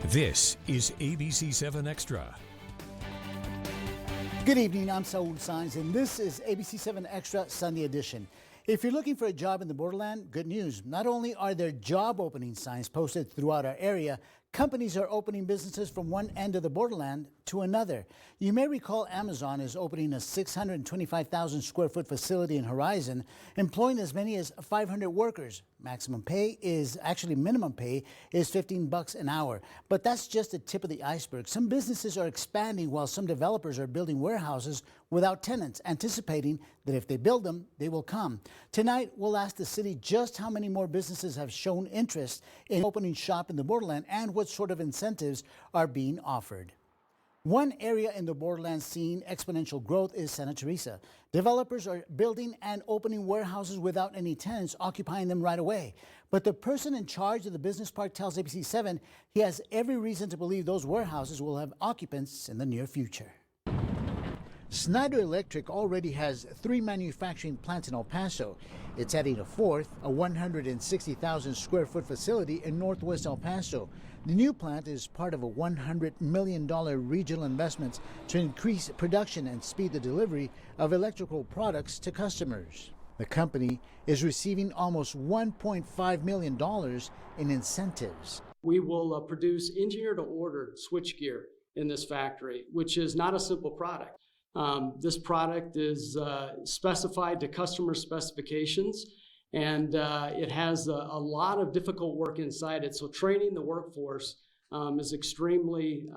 This is ABC-7 Extra. Good evening, I'm Saul Saenz, and this is ABC-7 Extra Sunday Edition. If you're looking for a job in the borderland, good news. Not only are there job opening signs posted throughout our area, companies are opening businesses from one end of the borderland to another. You may recall Amazon is opening a 625,000 square foot facility in Horizon, employing as many as 500 workers. Minimum pay is $15 an hour. But that's just the tip of the iceberg. Some businesses are expanding while some developers are building warehouses without tenants, anticipating that if they build them, they will come. Tonight, we'll ask the city just how many more businesses have shown interest in opening shop in the borderland and what sort of incentives are being offered. One area in the borderlands seeing exponential growth is Santa Teresa. Developers are building and opening warehouses without any tenants occupying them right away. But the person in charge of the business park tells ABC-7 he has every reason to believe those warehouses will have occupants in the near future. Snyder Electric already has 3 manufacturing plants in El Paso. It's adding a fourth, a 160,000 square foot facility in northwest El Paso. The new plant is part of a $100 million regional investment to increase production and speed the delivery of electrical products to customers. The company is receiving almost $1.5 million in incentives. We will produce engineer-to-order switchgear in this factory, which is not a simple product. This product is specified to customer specifications, and it has a lot of difficult work inside it. So training the workforce is extremely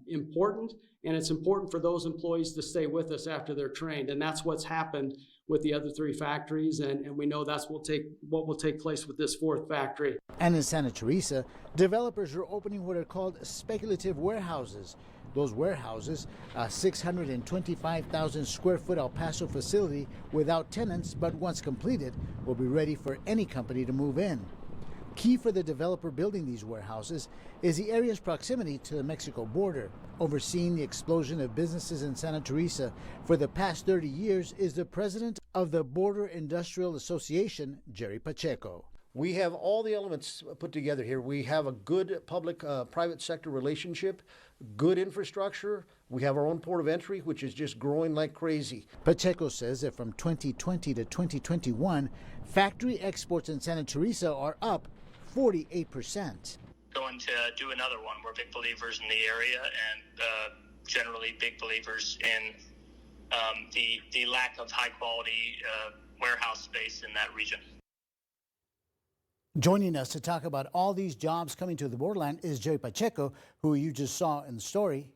important, and it's important for those employees to stay with us after they're trained. And that's what's happened with the other 3 factories, and we know that's what will take place with this 4th factory. And in Santa Teresa, developers are opening what are called speculative warehouses. Those warehouses, a 625,000 square foot El Paso facility without tenants, but once completed, will be ready for any company to move in. Key for the developer building these warehouses is the area's proximity to the Mexico border. Overseeing the explosion of businesses in Santa Teresa for the past 30 years is the president of the Border Industrial Association, Jerry Pacheco. We have all the elements put together here. We have a good public-private sector relationship, good infrastructure. We have our own port of entry, which is just growing like crazy. Pacheco says that from 2020 to 2021, factory exports in Santa Teresa are up 48%. Going to do another one. We're big believers in the area and generally big believers in the lack of high-quality warehouse space in that region. Joining us to talk about all these jobs coming to the borderland is Jerry Pacheco, who you just saw in the story.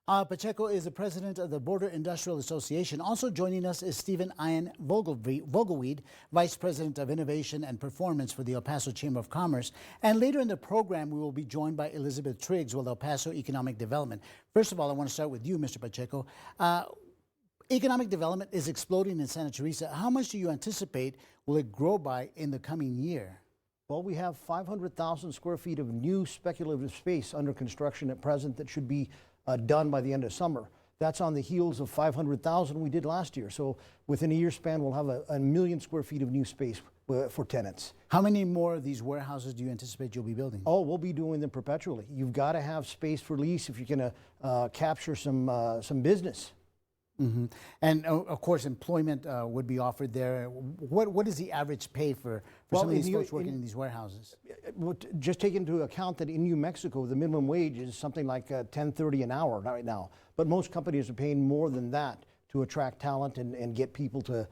Pacheco is the president of the Border Industrial Association. Also joining us is Stephen Ian Vogelweed, vice president of innovation and performance for the El Paso Chamber of Commerce. And later in the program, we will be joined by Elizabeth Triggs with El Paso Economic Development. First of all, I want to start with you, Mr. Pacheco. Economic development is exploding in Santa Teresa. How much do you anticipate will it grow by in the coming year? Well, we have 500,000 square feet of new speculative space under construction at present that should be done by the end of summer. That's on the heels of 500,000 we did last year. So within a year span, we'll have a million square feet of new space for tenants. How many more of these warehouses do you anticipate you'll be building? Oh, we'll be doing them perpetually. You've got to have space for lease if you're going to capture some business. Mm-hmm. And of course, employment would be offered there. What is the average pay for some of these folks working in these warehouses? Just take into account that in New Mexico, the minimum wage is something like $10.30 an hour right now. But most companies are paying more than that to attract talent and get people to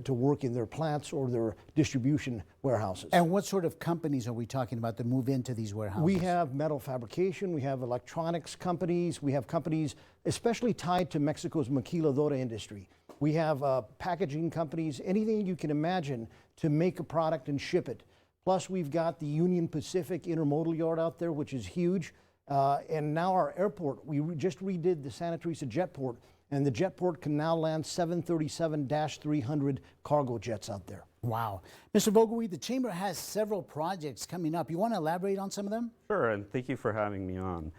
work in their plants or their distribution warehouses. And what sort of companies are we talking about that move into these warehouses? We have metal fabrication, we have electronics companies, we have companies especially tied to Mexico's maquiladora industry. We have packaging companies, anything you can imagine to make a product and ship it. Plus we've got the Union Pacific Intermodal Yard out there, which is huge. And now our airport, we just redid the Santa Teresa Jetport, and the jetport can now land 737-300 cargo jets out there. Wow. Mr. Vogelweed, the Chamber has several projects coming up. You want to elaborate on some of them? Sure, and thank you for having me on.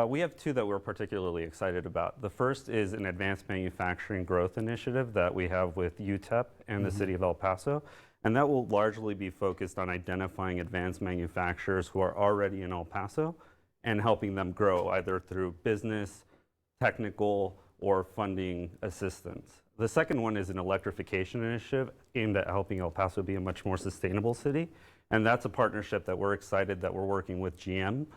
We have 2 that we're particularly excited about. The first is an advanced manufacturing growth initiative that we have with UTEP and the City of El Paso. And that will largely be focused on identifying advanced manufacturers who are already in El Paso and helping them grow either through business, technical, or funding assistance. The second one is an electrification initiative aimed at helping El Paso be a much more sustainable city. And that's a partnership that we're excited that we're working with GM,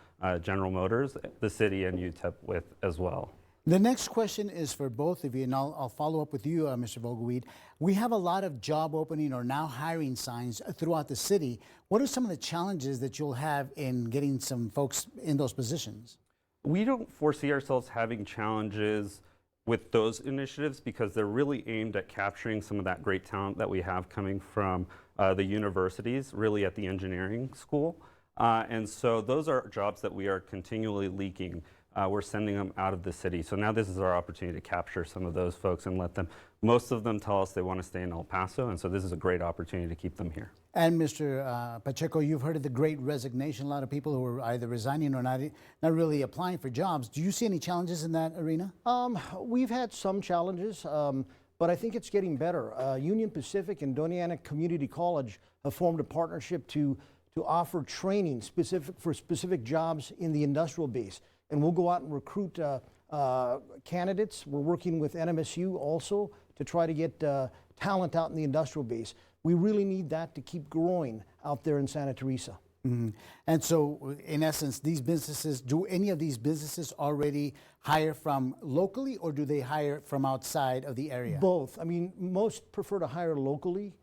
General Motors, the city, and UTEP with as well. The next question is for both of you, and I'll follow up with you, Mr. Vogelweed. We have a lot of job opening or now hiring signs throughout the city. What are some of the challenges that you'll have in getting some folks in those positions? We don't foresee ourselves having challenges with those initiatives because they're really aimed at capturing some of that great talent that we have coming from the universities, really at the engineering school. And so those are jobs that we are continually leaking. We're sending them out of the city. So now this is our opportunity to capture some of those folks and let them, most of them tell us they want to stay in El Paso. And so this is a great opportunity to keep them here. And Mr. Pacheco, you've heard of the Great Resignation. A lot of people who are either resigning or not really applying for jobs. Do you see any challenges in that arena? We've had some challenges, but I think it's getting better. Union Pacific and Doña Ana Community College have formed a partnership to offer training for specific jobs in the industrial base. And we'll go out and recruit candidates. We're working with NMSU also to try to get talent out in the industrial base. We really need that to keep growing out there in Santa Teresa. Mm-hmm. And so, in essence, these businesses, do any of these businesses already hire from locally, or do they hire from outside of the area? Both. I mean, most prefer to hire locally.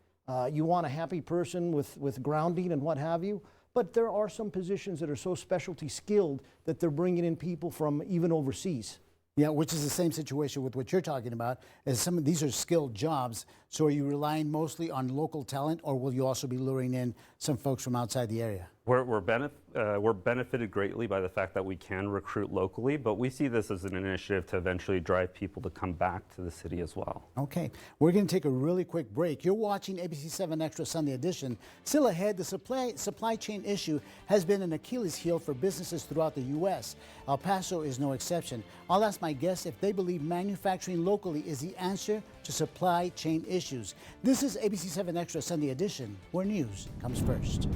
You want a happy person with grounding and what have you. But there are some positions that are so specialty skilled that they're bringing in people from even overseas. Yeah, which is the same situation with what you're talking about, as some of these are skilled jobs. So are you relying mostly on local talent, or will you also be luring in some folks from outside the area? We're benefited greatly by the fact that we can recruit locally, but we see this as an initiative to eventually drive people to come back to the city as well. Okay, we're going to take a really quick break. You're watching ABC-7 Extra Sunday Edition. Still ahead, the supply chain issue has been an Achilles heel for businesses throughout the U.S. El Paso is no exception. I'll ask my guests if they believe manufacturing locally is the answer to supply chain issues. This is ABC-7 Extra Sunday Edition, where news comes first.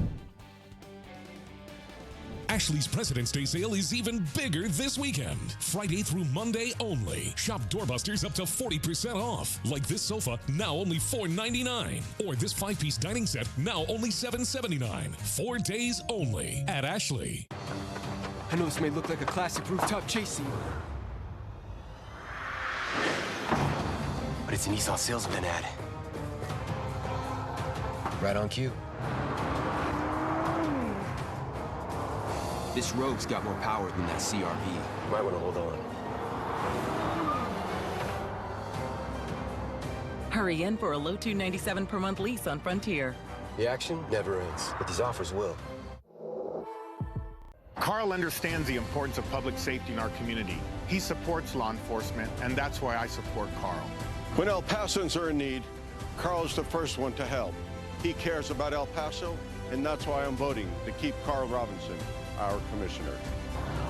Ashley's President's Day sale is even bigger this weekend. Friday through Monday only. Shop doorbusters up to 40% off. Like this sofa, now only $4.99. Or this 5-piece dining set, now only $7.79. 4 days only at Ashley. I know this may look like a classic rooftop chase scene, but it's an Nissan salesman ad. Right on cue. This Rogue's got more power than that CRV. Might want to hold on. Hurry in for a low $297 per month lease on Frontier. The action never ends, but these offers will. Carl understands the importance of public safety in our community. He supports law enforcement, and that's why I support Carl. When El Pasoans are in need, Carl is the first one to help. He cares about El Paso, and that's why I'm voting to keep Carl Robinson our commissioner.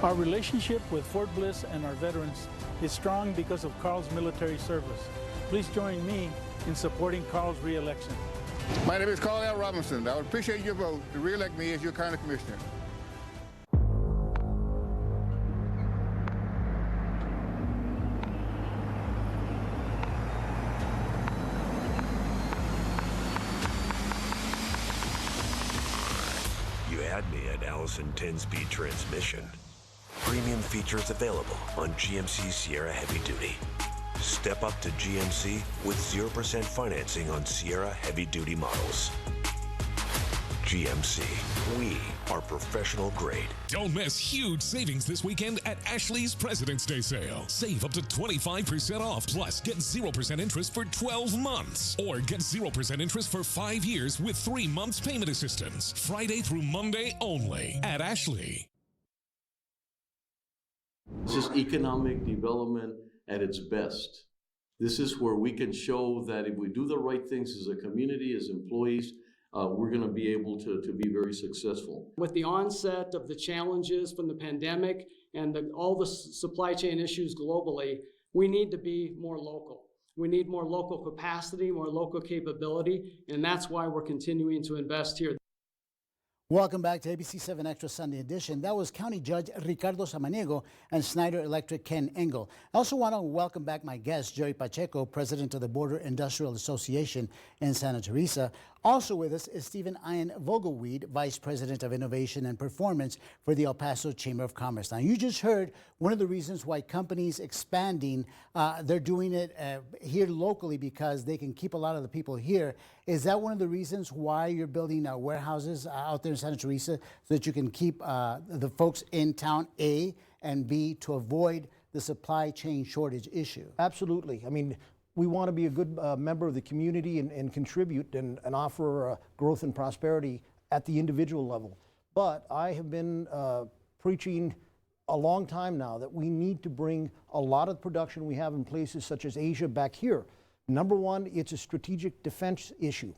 Our relationship with Fort Bliss and our veterans is strong because of Carl's military service. Please join me in supporting Carl's re-election. My name is Carl L. Robinson. I would appreciate your vote to re-elect me as your county commissioner. Had me an Allison 10-speed transmission. Premium features available on GMC Sierra Heavy Duty. Step up to GMC with 0% financing on Sierra Heavy Duty models. GMC, we are professional grade. Don't miss huge savings this weekend at Ashley's President's Day sale. Save up to 25% off, plus get 0% interest for 12 months. Or get 0% interest for 5 years with 3 months payment assistance. Friday through Monday only at Ashley. This is economic development at its best. This is where we can show that if we do the right things as a community, as employees, we're going to be able to be very successful. With the onset of the challenges from the pandemic and all the supply chain issues globally, we need to be more local. We need more local capacity, more local capability, and that's why we're continuing to invest here. Welcome back to ABC-7 Extra Sunday Edition. That was County Judge Ricardo Samaniego and Snyder Electric Ken Engel. I also want to welcome back my guest, Jerry Pacheco, president of the Border Industrial Association in Santa Teresa. Also with us is Stephen Ian Vogelweed, Vice President of Innovation and Performance for the El Paso Chamber of Commerce. Now, you just heard one of the reasons why companies expanding, they're doing it here locally because they can keep a lot of the people here. Is that one of the reasons why you're building warehouses out there in Santa Teresa so that you can keep the folks in town, A, and B, to avoid the supply chain shortage issue? Absolutely. I mean, we want to be a good member of the community and contribute and offer growth and prosperity at the individual level. But I have been preaching a long time now that we need to bring a lot of production we have in places such as Asia back here. Number one, it's a strategic defense issue.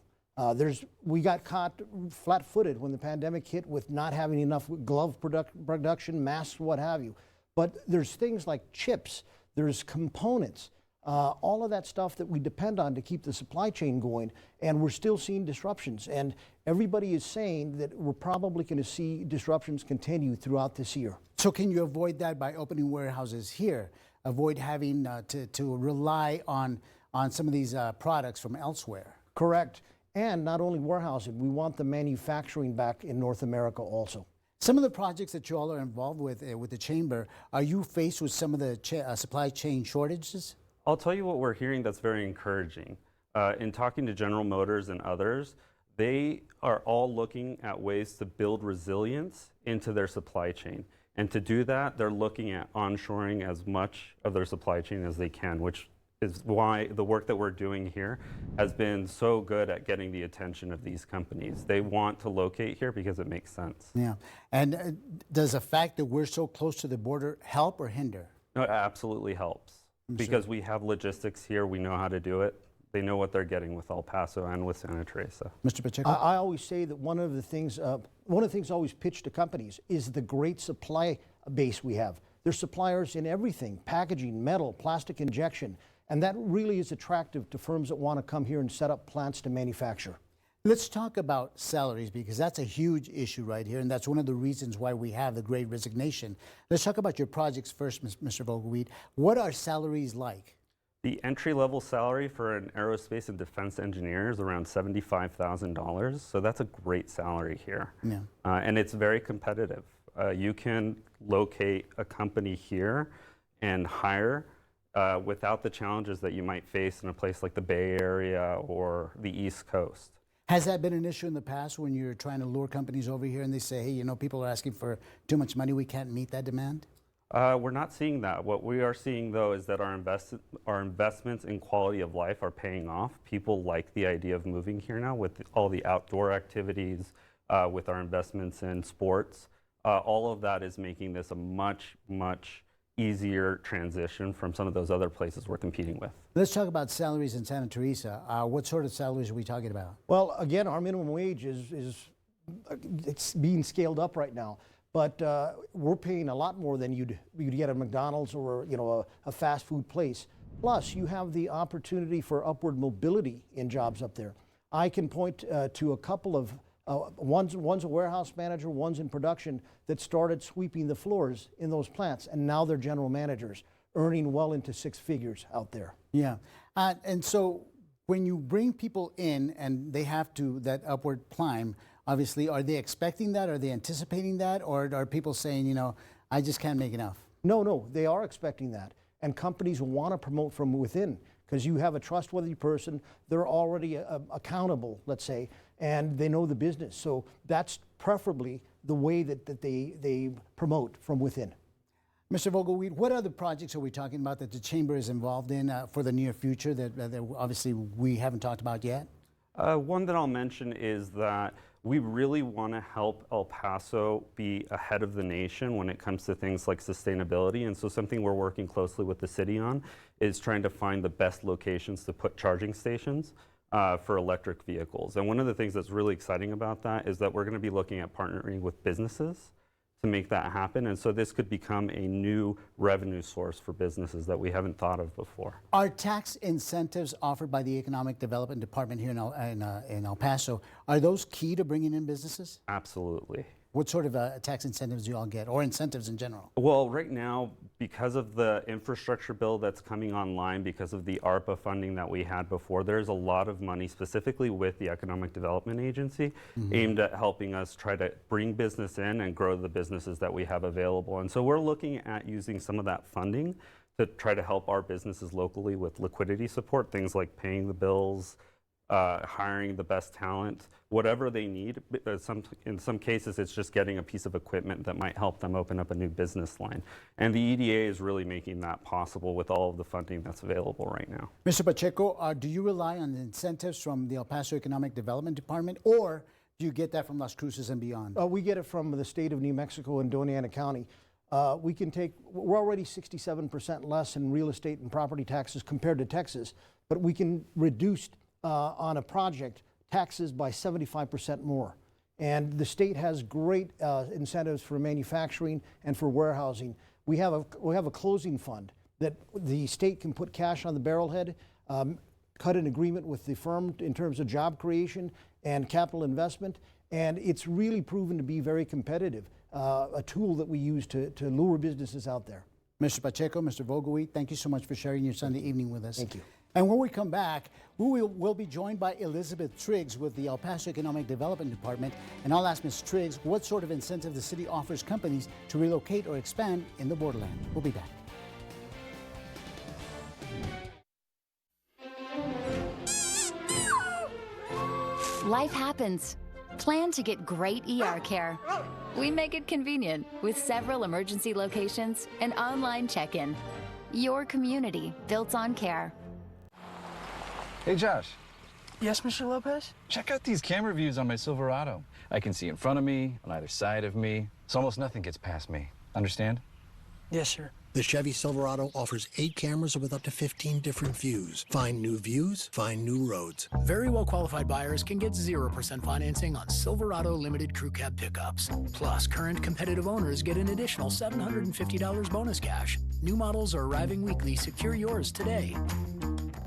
We got caught flat-footed when the pandemic hit with not having enough glove production, masks, what have you. But there's things like chips, there's components, all of that stuff that we depend on to keep the supply chain going, and we're still seeing disruptions. And everybody is saying that we're probably going to see disruptions continue throughout this year. So can you avoid that by opening warehouses here? Avoid having to rely on some of these products from elsewhere? Correct. And not only warehousing, we want the manufacturing back in North America also. Some of the projects that you all are involved with the Chamber, are you faced with some of the supply chain shortages? I'll tell you what we're hearing that's very encouraging. In talking to General Motors and others, they are all looking at ways to build resilience into their supply chain. And to do that, they're looking at onshoring as much of their supply chain as they can, which is why the work that we're doing here has been so good at getting the attention of these companies. They want to locate here because it makes sense. Yeah. And does the fact that we're so close to the border help or hinder? No, it absolutely helps. Because we have logistics here, we know how to do it. They know what they're getting with El Paso and with Santa Teresa. Mr. Pacheco? I always say that one of the things I always pitch to companies is the great supply base we have. There's suppliers in everything, packaging, metal, plastic injection, and that really is attractive to firms that want to come here and set up plants to manufacture. Let's talk about salaries, because that's a huge issue right here, and that's one of the reasons why we have the Great Resignation. Let's talk about your projects first, Mr. Vogelweed. What are salaries like? The entry-level salary for an aerospace and defense engineer is around $75,000, so that's a great salary here. Yeah. And it's very competitive. You can locate a company here and hire without the challenges that you might face in a place like the Bay Area or the East Coast. Has that been an issue in the past when you're trying to lure companies over here and they say, hey, you know, people are asking for too much money, we can't meet that demand? We're not seeing that. What we are seeing, though, is that our investments in quality of life are paying off. People like the idea of moving here now with all the outdoor activities, with our investments in sports. All of that is making this a much, much easier transition from some of those other places we're competing with. Let's talk about salaries in Santa Teresa. What sort of salaries are we talking about? Well, again, our minimum wage it's being scaled up right now, but we're paying a lot more than you'd get at McDonald's or a fast food place. Plus, you have the opportunity for upward mobility in jobs up there. I can point to a couple of one's a warehouse manager, one's in production, that started sweeping the floors in those plants, and now they're general managers, earning well into six figures out there. Yeah, and so when you bring people in and they have to that upward climb, obviously, are they expecting that? Are they anticipating that? Or are people saying, you know, I just can't make enough? No, they are expecting that. And companies want to promote from within because you have a trustworthy person. They're already accountable, let's say, and they know the business. So that's preferably the way that they promote from within. Mr. Vogelweed, what other projects are we talking about that the Chamber is involved in for the near future that obviously we haven't talked about yet? One that I'll mention is that we really want to help El Paso be ahead of the nation when it comes to things like sustainability. And so something we're working closely with the city on is trying to find the best locations to put charging stations for electric vehicles. And one of the things that's really exciting about that is that we're going to be looking at partnering with businesses to make that happen. And so this could become a new revenue source for businesses that we haven't thought of before. Are tax incentives offered by the Economic Development Department here in El Paso, are those key to bringing in businesses? Absolutely. What sort of tax incentives do you all get, or incentives in general? Well, right now, because of the infrastructure bill that's coming online, because of the ARPA funding that we had before, there's a lot of money specifically with the Economic Development Agency aimed at helping us try to bring business in and grow the businesses that we have available. And so we're looking at using some of that funding to try to help our businesses locally with liquidity support, things like paying the bills, hiring the best talent, whatever they need. In some cases, it's just getting a piece of equipment that might help them open up a new business line. And the EDA is really making that possible with all of the funding that's available right now. Mr. Pacheco, do you rely on incentives from the El Paso Economic Development Department, or do you get that from Las Cruces and beyond? We get it from the state of New Mexico and Doña Ana County. We're already 67% less in real estate and property taxes compared to Texas, but we can reduce on a project taxes by 75% more. And the state has great incentives for manufacturing and for warehousing. We have a closing fund that the state can put cash on the barrelhead, cut an agreement with the firm in terms of job creation and capital investment, and it's really proven to be very competitive, a tool that we use to lure businesses out there. Mr. Pacheco, Mr. Vogelweed, thank you so much for sharing your Sunday evening with us. Thank you. And when we come back, we'll be joined by Elizabeth Triggs with the El Paso Economic Development Department. And I'll ask Ms. Triggs what sort of incentive the city offers companies to relocate or expand in the borderland. We'll be back. Life happens. Plan to get great ER care. We make it convenient with several emergency locations and online check-in. Your community built on care. Hey, Josh. Yes, Mr. Lopez? Check out these camera views on my Silverado. I can see in front of me, on either side of me, so almost nothing gets past me. Understand? Yes, sir. The Chevy Silverado offers 8 cameras with up to 15 different views. Find new views, find new roads. Very well qualified buyers can get 0% financing on Silverado limited crew cab pickups. Plus, current competitive owners get an additional $750 bonus cash. New models are arriving weekly. Secure yours today.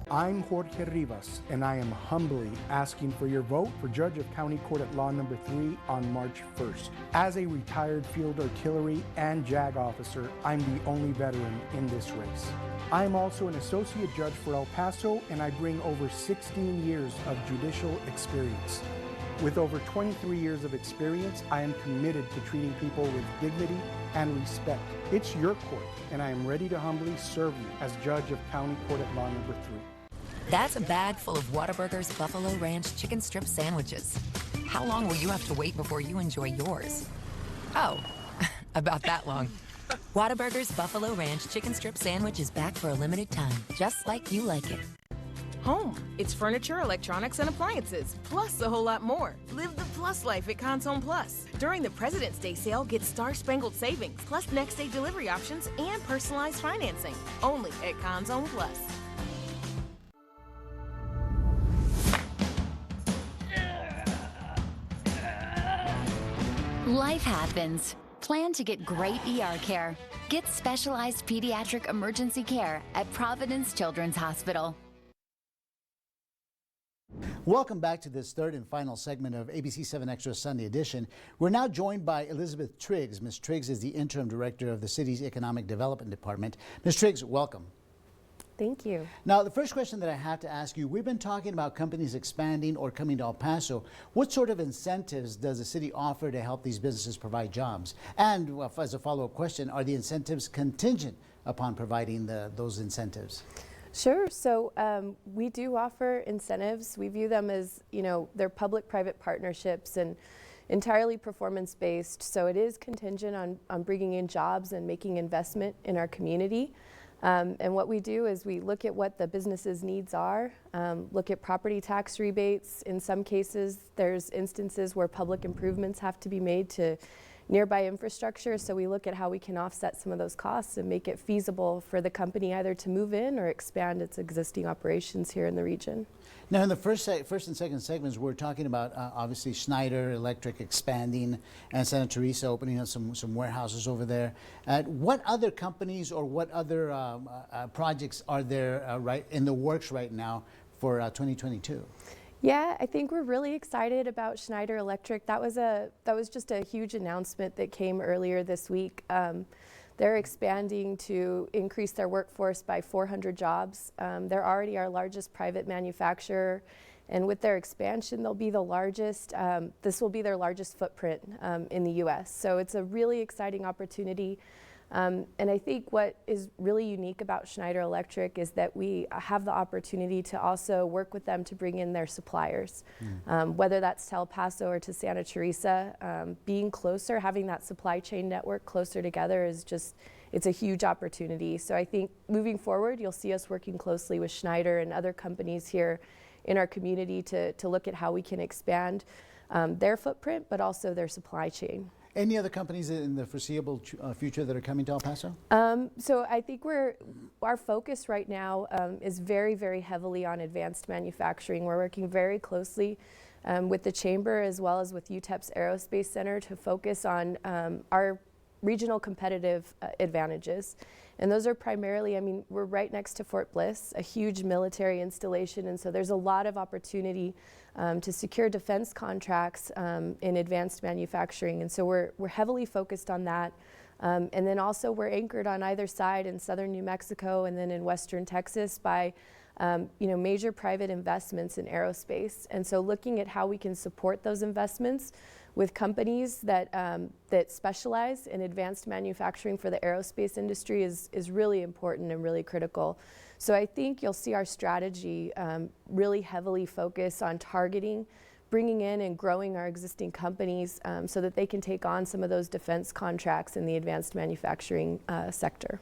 I'm Jorge Rivas, and I am humbly asking for your vote for Judge of County Court at Law Number 3 on March 1st. As a retired field artillery and JAG officer, I'm the only veteran in this race. I'm also an associate judge for El Paso, and I bring over 16 years of judicial experience. With over 23 years of experience, I am committed to treating people with dignity and respect. It's your court, and I am ready to humbly serve you as Judge of County Court at Law Number 3. That's a bag full of Whataburger's Buffalo Ranch chicken strip sandwiches. How long will you have to wait before you enjoy yours? Oh, about that long. Whataburger's Buffalo Ranch chicken strip sandwich is back for a limited time, just like you like it. Home. It's furniture, electronics, and appliances, plus a whole lot more. Live the plus life at Cons Home Plus. During the President's Day sale, get star-spangled savings, plus next-day delivery options and personalized financing. Only at Cons Home Plus. Life happens. Plan to get great ER care. Get specialized pediatric emergency care at Providence Children's Hospital. Welcome back to this third and final segment of ABC-7 Xtra Sunday Edition. We're now joined by Elizabeth Triggs. Ms. Triggs is the interim director of the city's Economic Development Department. Ms. Triggs, welcome. Thank you. Now, the first question that I have to ask you, we've been talking about companies expanding or coming to El Paso. What sort of incentives does the city offer to help these businesses provide jobs? And well, as a follow-up question, are the incentives contingent upon providing those incentives? Sure. So we do offer incentives. We view them as, they're public-private partnerships and entirely performance-based. So it is contingent on bringing in jobs and making investment in our community. And what we do is we look at what the business's needs are, look at property tax rebates. In some cases, there's instances where public improvements have to be made to nearby infrastructure. So we look at how we can offset some of those costs and make it feasible for the company either to move in or expand its existing operations here in the region. Now, in the first and second segments, we're talking about obviously Schneider Electric expanding and Santa Teresa opening up some warehouses over there. What other companies or what other projects are there right in the works right now for 2022? Yeah, I think we're really excited about Schneider Electric. That was just a huge announcement that came earlier this week. They're expanding to increase their workforce by 400 jobs. They're already our largest private manufacturer, and with their expansion, they'll be the largest. This will be their largest footprint in the U.S. So it's a really exciting opportunity. And I think what is really unique about Schneider Electric is that we have the opportunity to also work with them to bring in their suppliers, whether that's to El Paso or to Santa Teresa. Being closer, having that supply chain network closer together is it's a huge opportunity. So I think moving forward, you'll see us working closely with Schneider and other companies here in our community to look at how we can expand their footprint, but also their supply chain. Any other companies in the foreseeable future that are coming to El Paso? So I think our focus right now is very, very heavily on advanced manufacturing. We're working very closely with the Chamber as well as with UTEP's Aerospace Center to focus on our regional competitive advantages. And those are primarily, I mean, we're right next to Fort Bliss, a huge military installation, and so there's a lot of opportunity to secure defense contracts in advanced manufacturing. And so we're heavily focused on that. And then also we're anchored on either side in southern New Mexico and then in western Texas by major private investments in aerospace. And so looking at how we can support those investments with companies that specialize in advanced manufacturing for the aerospace industry is really important and really critical. So I think you'll see our strategy really heavily focus on targeting, bringing in and growing our existing companies so that they can take on some of those defense contracts in the advanced manufacturing sector.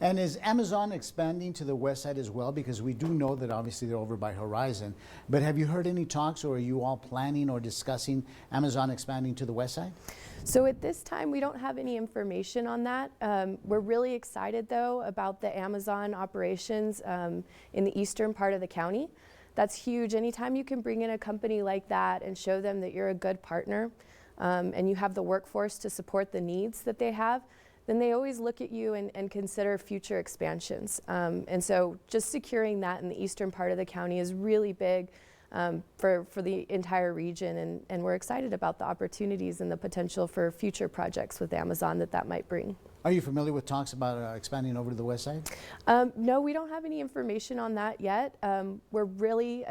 And is Amazon expanding to the west side as well? Because we do know that obviously they're over by Horizon. But have you heard any talks, or are you all planning or discussing Amazon expanding to the west side? So at this time, we don't have any information on that. We're really excited, though, about the Amazon operations in the eastern part of the county. That's huge. Anytime you can bring in a company like that and show them that you're a good partner and you have the workforce to support the needs that they have, then they always look at you and consider future expansions. And so just securing that in the eastern part of the county is really big for the entire region. And we're excited about the opportunities and the potential for future projects with Amazon that might bring. Are you familiar with talks about expanding over to the west side? No, we don't have any information on that yet. We're really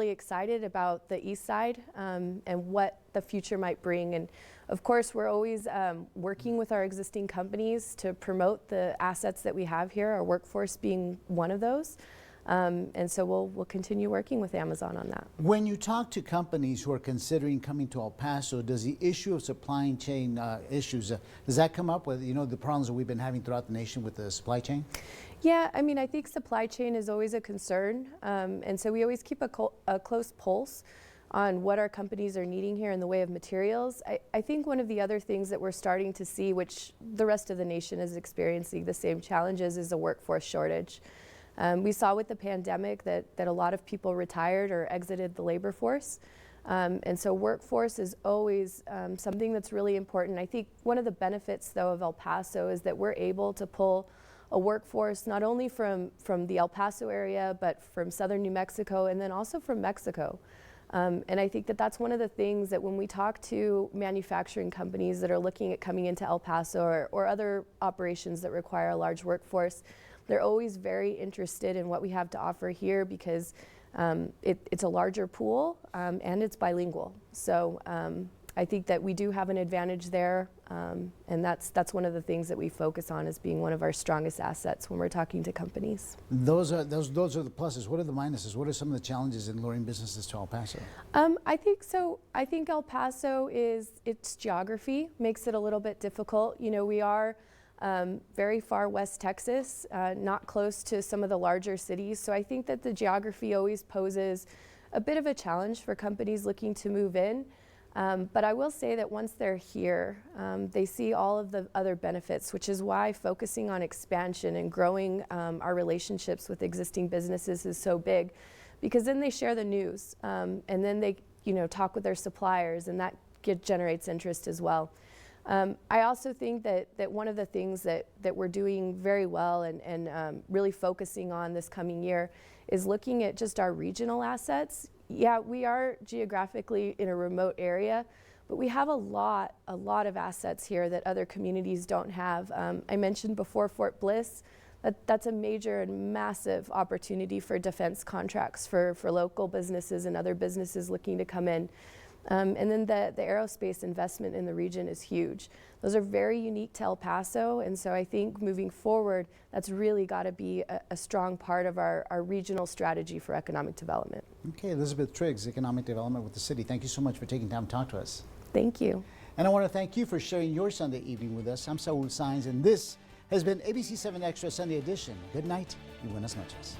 excited about the east side and what the future might bring. And of course, we're always working with our existing companies to promote the assets that we have here, our workforce being one of those. And so we'll continue working with Amazon on that. When you talk to companies who are considering coming to El Paso, does the issue of supply chain issues, does that come up with, the problems that we've been having throughout the nation with the supply chain? Yeah, I mean, I think supply chain is always a concern. And so we always keep a close pulse on what our companies are needing here in the way of materials. I think one of the other things that we're starting to see, which the rest of the nation is experiencing the same challenges, is a workforce shortage. We saw with the pandemic that a lot of people retired or exited the labor force. And so workforce is always something that's really important. I think one of the benefits, though, of El Paso is that we're able to pull a workforce not only from the El Paso area, but from southern New Mexico and then also from Mexico. And I think that's one of the things that when we talk to manufacturing companies that are looking at coming into El Paso or other operations that require a large workforce, they're always very interested in what we have to offer here because it's a larger pool and it's bilingual. So I think that we do have an advantage there, and that's one of the things that we focus on as being one of our strongest assets when we're talking to companies. Those are the pluses. What are the minuses? What are some of the challenges in luring businesses to El Paso? I think El Paso its geography makes it a little bit difficult. We are very far west Texas, not close to some of the larger cities. So I think that the geography always poses a bit of a challenge for companies looking to move in. But I will say that once they're here, they see all of the other benefits, which is why focusing on expansion and growing our relationships with existing businesses is so big, because then they share the news, and then they talk with their suppliers, and that generates interest as well. I also think that one of the things that we're doing very well and really focusing on this coming year is looking at just our regional assets. Yeah, we are geographically in a remote area, but we have a lot of assets here that other communities don't have. I mentioned before Fort Bliss. That's a major and massive opportunity for defense contracts for local businesses and other businesses looking to come in. And then the aerospace investment in the region is huge. Those are very unique to El Paso, and so I think moving forward, that's really got to be a strong part of our regional strategy for economic development. Okay, Elizabeth Triggs, Economic Development with the city. Thank you so much for taking time to talk to us. Thank you. And I want to thank you for sharing your Sunday evening with us. I'm Saul Saenz, and this has been ABC 7 Extra Sunday Edition. Good night y buenas noches.